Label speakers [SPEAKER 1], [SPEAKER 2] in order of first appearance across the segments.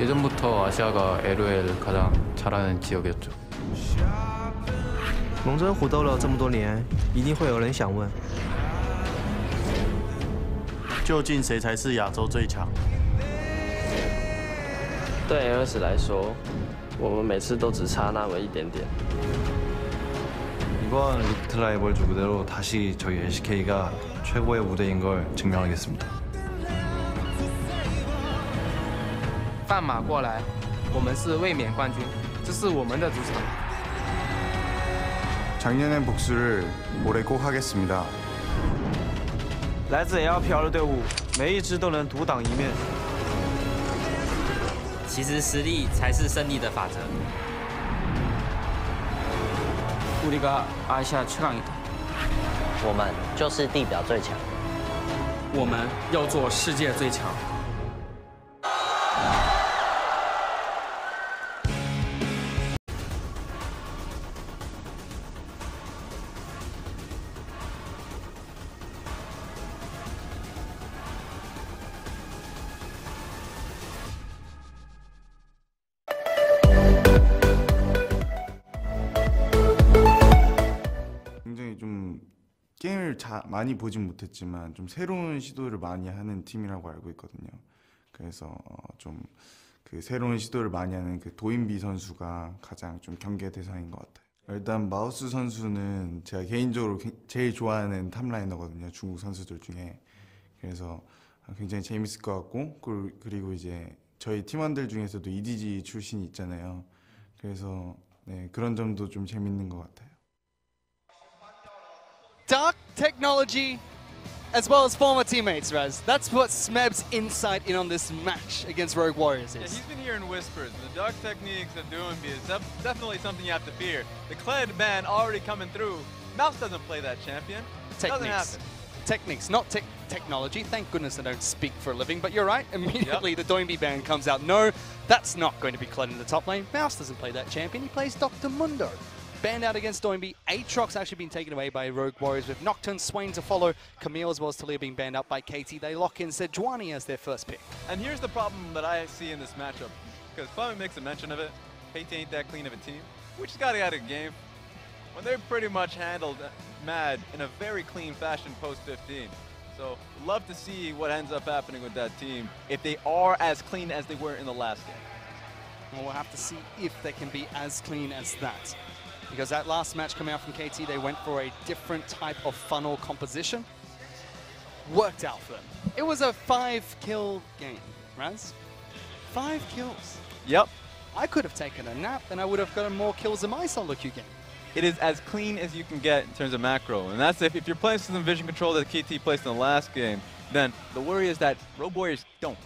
[SPEAKER 1] 예전부터 아시아가 LOL 가장 잘하는 지역이었죠.
[SPEAKER 2] 龙真虎斗了这么多年，一定会有人想问：
[SPEAKER 3] 究竟谁才是亚洲最强？
[SPEAKER 4] 对 LS 来说，我们每次都只差那么一点点。
[SPEAKER 5] 이번 리프트 라이벌즈 무대로 다시 저희 LCK가 최고의 무대인 걸 증명하겠습니다.
[SPEAKER 6] 放马过来，我们是卫冕冠军，这是我们的主场。
[SPEAKER 7] 작년엔 복수를 올해 꼭 하겠습니다.
[SPEAKER 2] 来自 LPL 的队伍，每一支都能独当一面。
[SPEAKER 8] 其实实力才是胜利的法则。
[SPEAKER 6] 우리가 아시아 최강이다.
[SPEAKER 9] 我们就是地表最强。
[SPEAKER 6] 我们要做世界最强。
[SPEAKER 7] 굉장히 좀 게임을 많이 보진 못했지만 좀 새로운 시도를 많이 하는 팀이라고 알고 있거든요. 그래서 좀 그 새로운 시도를 많이 하는 그 도인비 선수가 가장 좀 경계 대상인 것 같아요. 일단 마우스 선수는 제가 개인적으로 제일 좋아하는 탑라이너거든요. 중국 선수들 중에. 그래서 굉장히 재밌을 것 같고 그리고 이제 저희 팀원들 중에서도 EDG 출신이 있잖아요. 그래서 네, 그런 점도 좀 재밌는 것 같아요.
[SPEAKER 10] Dark technology, as well as former teammates, Raz. That's what Smeb's insight in on this match against Rogue Warriors is.
[SPEAKER 11] Yeah, he's been hearing whispers. The dark techniques of Doomby is definitely something you have to fear. The Kled ban already coming through. Mouse doesn't play that champion. Doesn't happen.
[SPEAKER 10] Techniques, not technology. Thank goodness I don't speak for a living, but you're right. Immediately the Doinby ban comes out. No, that's not going to be Kled in the top lane. Mouse doesn't play that champion. He plays Dr. Mundo. Banned out against Doinby. Aatrox actually been taken away by Rogue Warriors with Nocturne, Swain to follow. Camille as well as Talia being banned out by KT. They lock in Sejuani as their first pick.
[SPEAKER 11] And here's the problem that I see in this matchup, because Fami makes a mention of it. KT ain't that clean of a team. We just got out of the game when they're pretty much handled Mad in a very clean fashion post 15. So love to see what ends up happening with that team if they are as clean as they were in the last game.
[SPEAKER 10] Well, we'll have to see if they can be as clean as that. Because that last match coming out from KT, they went for a different type of funnel composition. Worked out for them. It was a 5-kill game, Raz. 5 kills.
[SPEAKER 11] Yep.
[SPEAKER 10] I could have taken a nap and I would have gotten more kills in my solo queue game.
[SPEAKER 11] It is as clean as you can get in terms of macro. And that's if you're playing some vision control that KT placed in the last game, then the worry is that Rogue Warriors don't.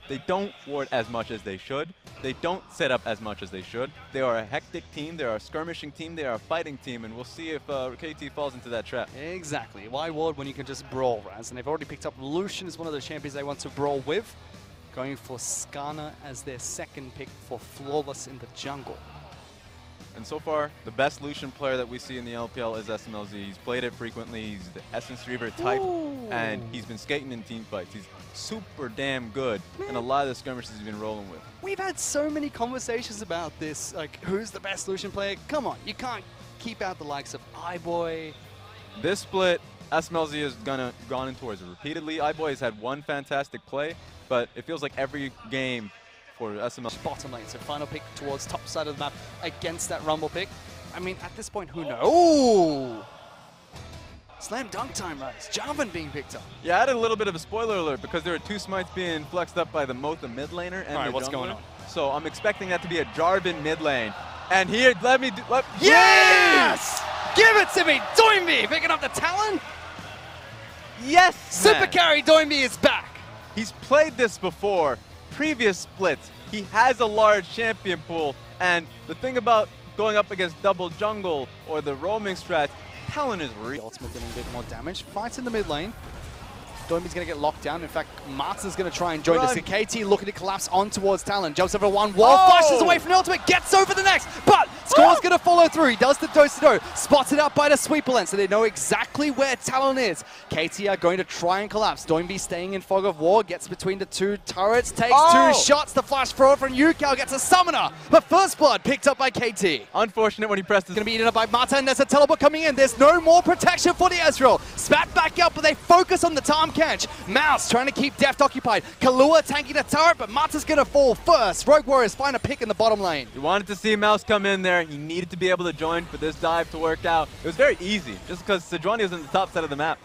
[SPEAKER 11] They don't ward as much as they should. They don't set up as much as they should. They are a hectic team, they are a skirmishing team, they are a fighting team, and we'll see if KT falls into that trap.
[SPEAKER 10] Exactly. Why ward when you can just brawl, Raz? And they've already picked up Lucian as one of the champions they want to brawl with. Going for Skana as their second pick for Flawless in the jungle.
[SPEAKER 11] And so far, the best Lucian player that we see in the LPL is SMLZ. He's played it frequently, he's the Essence Reaver type, and he's been skating in team fights. He's super damn good, and a lot of the skirmishes he's been rolling with.
[SPEAKER 10] We've had so many conversations about this, like who's the best Lucian player? Come on, you can't keep out the likes of iBoy.
[SPEAKER 11] This split, SMLZ has gone in towards it repeatedly. iBoy has had one fantastic play, but it feels like every game for SML.
[SPEAKER 10] Bottom lane, so final pick towards top side of the map against that Rumble pick. I mean, at this point, who knows? Ooh! Slam dunk time, Raz. Jarvan being picked up.
[SPEAKER 11] Yeah, I had a little bit of a spoiler alert because there are two smites being flexed up by the Motha mid laner and the
[SPEAKER 10] what's
[SPEAKER 11] jungler.
[SPEAKER 10] going on?
[SPEAKER 11] So I'm expecting that to be a Jarvan mid lane. And here,
[SPEAKER 10] Yes! Give it to me! Doinby picking up the Talon.
[SPEAKER 11] Yes!
[SPEAKER 10] Super carry Doinby is back.
[SPEAKER 11] He's played this before. Previous splits, he has a large champion pool. And the thing about going up against double jungle or the roaming strat, Talon is real.
[SPEAKER 10] Ultimate getting a bit more damage. Fights in the mid lane. Doimbi's going to get locked down. In fact, Martin's going to try and join us. KT looking to collapse on towards Talon. Jumps over one wall, flashes away from the ultimate, gets over the next, but Score's going to follow through. He does the dose-to-do, spotted up by the sweeper lens, so they know exactly where Talon is. KT are going to try and collapse. Doimbi staying in fog of war, gets between the two turrets, takes two shots. The flash forward from Yukao gets a summoner, but first blood picked up by KT.
[SPEAKER 11] Unfortunate when he pressed this.
[SPEAKER 10] Going to be eaten up by Martin. There's a teleport coming in. There's no more protection for the Ezreal. Spat back up, but they focus on the Tom Kench. Mouse trying to keep Deft occupied. Kalua tanking the turret, but Marta's going to fall first. Rogue Warriors find a pick in the bottom lane.
[SPEAKER 11] You wanted to see Mouse come in there. He needed to be able to join for this dive to work out. It was very easy, just because Sejuani was in the top side of the map.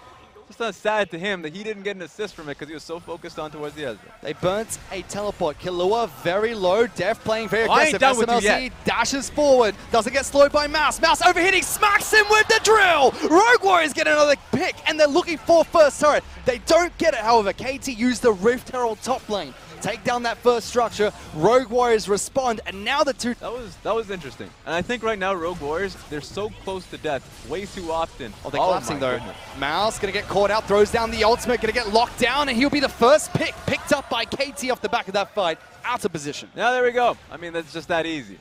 [SPEAKER 11] Just sad to him that he didn't get an assist from it because he was so focused on towards the Ezreal.
[SPEAKER 10] They burnt a teleport. Killua very low. Def playing very aggressive. SMLZ dashes forward. Doesn't get slowed by Mouse. Mouse overhitting. Smacks him with the drill. Rogue Warriors get another pick and they're looking for first turret. They don't get it, however. KT used the Rift Herald top lane. Take down that first structure. Rogue Warriors respond, and now the two...
[SPEAKER 11] That was interesting. And I think right now, Rogue Warriors, they're so close to death way too often.
[SPEAKER 10] Oh, they're collapsing though. Mouse gonna get caught out, throws down the ultimate, gonna get locked down, and he'll be the first pick picked up by KT off the back of that fight, out of position.
[SPEAKER 11] Yeah, there we go. I mean, that's just that easy.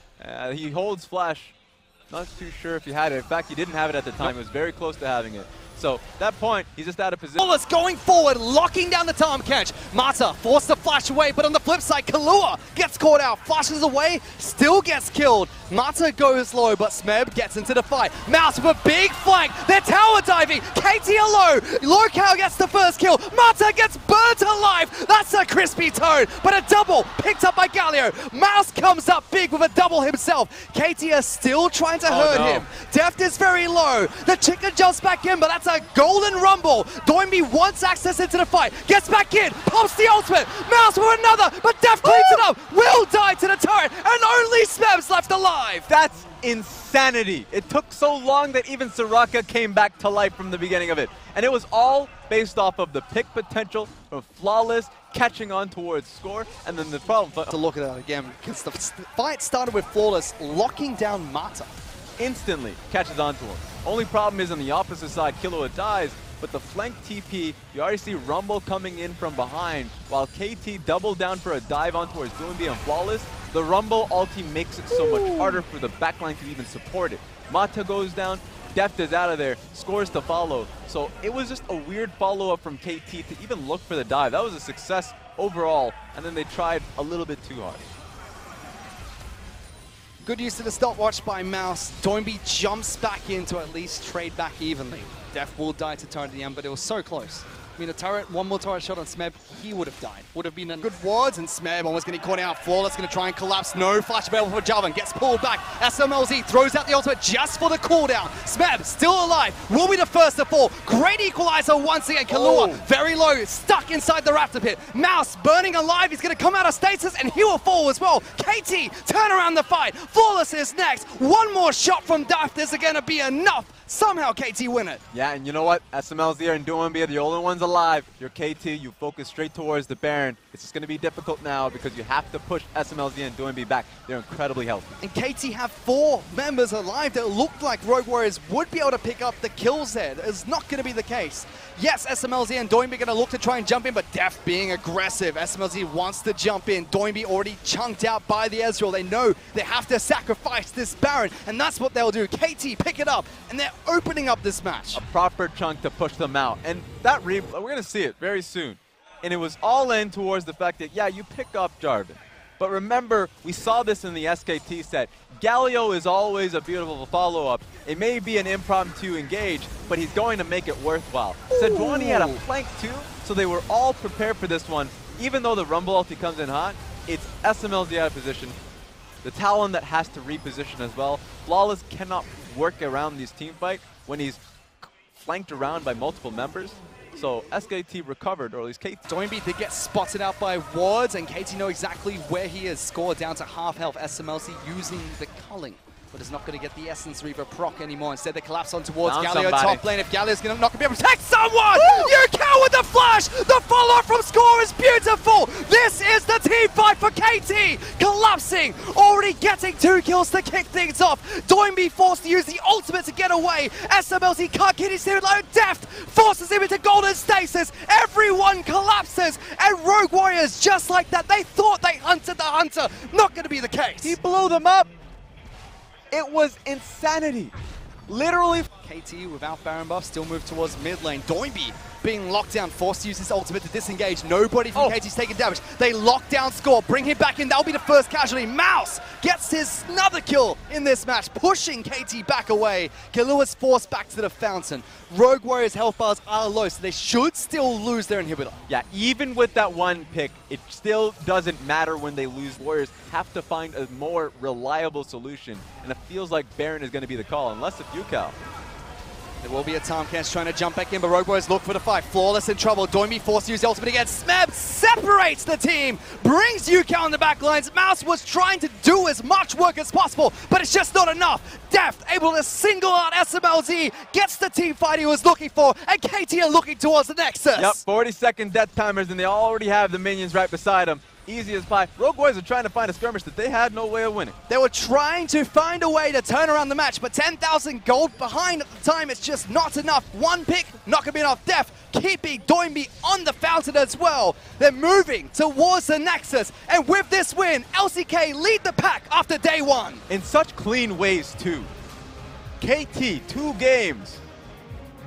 [SPEAKER 11] He holds Flash. Not too sure if he had it. In fact, he didn't have it at the time. He was very close to having it. So, that point, he's just out of position.
[SPEAKER 10] Flawless going forward, locking down the Tom Kench. Mata forced to flash away, but on the flip side, Kalua gets caught out, flashes away, still gets killed. Mata goes low, but Smeb gets into the fight. Mouse with a big flank. They're tower diving. KT are low. Locale gets the first kill. Mata gets burnt alive. That's a crispy toad, but a double picked up by Galio. Mouse comes up big with a double himself. KT are still trying to hurt him. Deft is very low. The chicken jumps back in, but that's a golden rumble. Doimbi wants access into the fight. Gets back in. Pumps the ultimate. Mouse with another, but Deft cleans it up. Will die to the turret, and only Smeb's left alive.
[SPEAKER 11] That's insanity. It took so long that even Soraka came back to life from the beginning of it. And it was all based off of the pick potential from Flawless catching on towards Score, and then the problem...
[SPEAKER 10] To look at that again, because the fight started with Flawless locking down Mata.
[SPEAKER 11] Instantly catches onto him. Only problem is on the opposite side, Killua dies, but the flank TP, you already see Rumble coming in from behind, while KT doubled down for a dive on towards Doombi and Flawless. The Rumble ulti makes it so much harder for the backline to even support it. Mata goes down, Deft is out of there, Scores to follow. So it was just a weird follow-up from KT to even look for the dive. That was a success overall, and then they tried a little bit too hard.
[SPEAKER 10] Good use of the stopwatch by Mouse. Doimbi jumps back in to at least trade back evenly. Def will die to turret at the end, but it was so close. I mean, a turret, one more turret shot on Smeb, he would have died. Would have been a good wards, and Smeb almost getting caught out. Flawless going to try and collapse. No flash available for Jarvan. Gets pulled back. SMLZ throws out the ultimate just for the cooldown. Smeb still alive. Will be the first to fall. Great equalizer once again. Kalua very low, stuck inside the Raptor pit. Mouse burning alive. He's going to come out of stasis, and he will fall as well. KT turn around the fight. Flawless is next. One more shot from Daft is going to be enough. Somehow KT win it.
[SPEAKER 11] Yeah, and you know what? SMLZ and Doombi are the only ones alive. You're KT, you focus straight towards the Baron. It's just going to be difficult now because you have to push SMLZ and Doombi back. They're incredibly healthy.
[SPEAKER 10] And KT have 4 members alive that looked like Rogue Warriors would be able to pick up the kills there. It's not going to be the case. Yes, SMLZ and Doimbi are going to look to try and jump in, but Def being aggressive. SMLZ wants to jump in. Doimbi already chunked out by the Ezreal. They know they have to sacrifice this Baron, and that's what they'll do. KT pick it up, and they're opening up this match.
[SPEAKER 11] A proper chunk to push them out. And that we're going to see it very soon. And it was all in towards the fact that, yeah, you pick up Jarvan. But remember, we saw this in the SKT set. Galio is always a beautiful follow-up. It may be an impromptu engage, but he's going to make it worthwhile. Sejuani had a flank too, so they were all prepared for this one. Even though the Rumble ulti comes in hot, it's SMLZ out of position. The Talon that has to reposition as well. Flawless cannot work around this team fight when he's flanked around by multiple members. So SKT recovered, or at least KT.
[SPEAKER 10] Doimbi did get spotted out by wards, and KT know exactly where he is. Score down to half health. SMLC using the culling but it's not going to get the Essence Reaver proc anymore. Instead, they collapse on towards
[SPEAKER 11] Found
[SPEAKER 10] Galio
[SPEAKER 11] somebody.
[SPEAKER 10] top lane. If Galio's going to not be able to protect someone! Yukao with the flash! The follow from score is beautiful! This is the team fight for KT! Collapsing! Already getting 2 kills to kick things off. Doinby forced to use the ultimate to get away. SMLC can't get his alone. Deft forces him into golden stasis. Everyone collapses. And Rogue Warriors, just like that, they thought they hunted the hunter. Not going to be the case.
[SPEAKER 11] He blew them up. It was insanity. Literally.
[SPEAKER 10] KT without Baron buff still move towards mid lane. Doinby being locked down, forced to use his ultimate to disengage. Nobody from KT's taking damage. They lock down Score, bring him back in. That'll be the first casualty. Mouse gets his another kill in this match, pushing KT back away. Killua is forced back to the fountain. Rogue Warriors' health bars are low, so they should still lose their inhibitor.
[SPEAKER 11] Yeah, even with that one pick, it still doesn't matter when they lose. Warriors have to find a more reliable solution, and it feels like Baron is going to be the call, unless it's Yukao.
[SPEAKER 10] There will be a time Kans trying to jump back in, but Rogue Warriors look for the fight. Flawless in trouble. Doinby forced to use the ultimate again. Smeb separates the team, brings Yukao on the back lines. Mouse was trying to do as much work as possible, but it's just not enough. Deft able to single out SMLZ, gets the team fight he was looking for, and KT are looking towards the Nexus.
[SPEAKER 11] Yep, 40-second death timers, and they already have the minions right beside them. Easy as pie. Rogue Warriors are trying to find a skirmish that they had no way of winning.
[SPEAKER 10] They were trying to find a way to turn around the match, but 10,000 gold behind at the time, it's just not enough. One pick, not going to be enough. Def keeping Doinby on the fountain as well. They're moving towards the Nexus, and with this win, LCK lead the pack after day 1.
[SPEAKER 11] In such clean ways, too. KT, 2 games,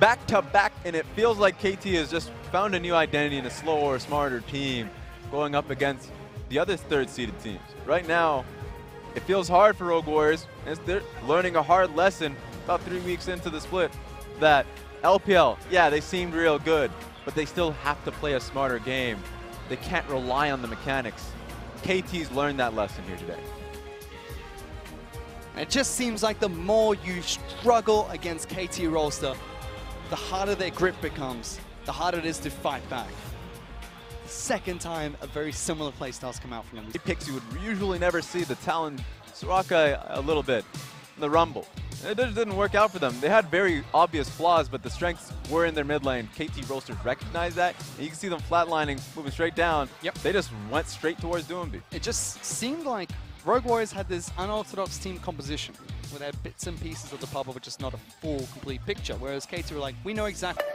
[SPEAKER 11] back-to-back, and it feels like KT has just found a new identity in a slower, smarter team, going up against the other third-seeded teams. Right now, it feels hard for Rogue Warriors, and they're learning a hard lesson about 3 weeks into the split, that LPL, yeah, they seemed real good, but they still have to play a smarter game. They can't rely on the mechanics. KT's learned that lesson here today.
[SPEAKER 10] It just seems like the more you struggle against KT roster, the harder their grip becomes, the harder it is to fight back. Second time a very similar playstyles come out from them.
[SPEAKER 11] He picks you would usually never see the Talon Soraka a little bit in the Rumble. It just didn't work out for them. They had very obvious flaws, but the strengths were in their mid lane. KT roasters recognized that, and you can see them flatlining, moving straight down.
[SPEAKER 10] Yep.
[SPEAKER 11] They just went straight towards Doinby.
[SPEAKER 10] It just seemed like Rogue Warriors had this unorthodox team composition where they had bits and pieces of the puzzle, but just not a full, complete picture, whereas KT were like, we know exactly.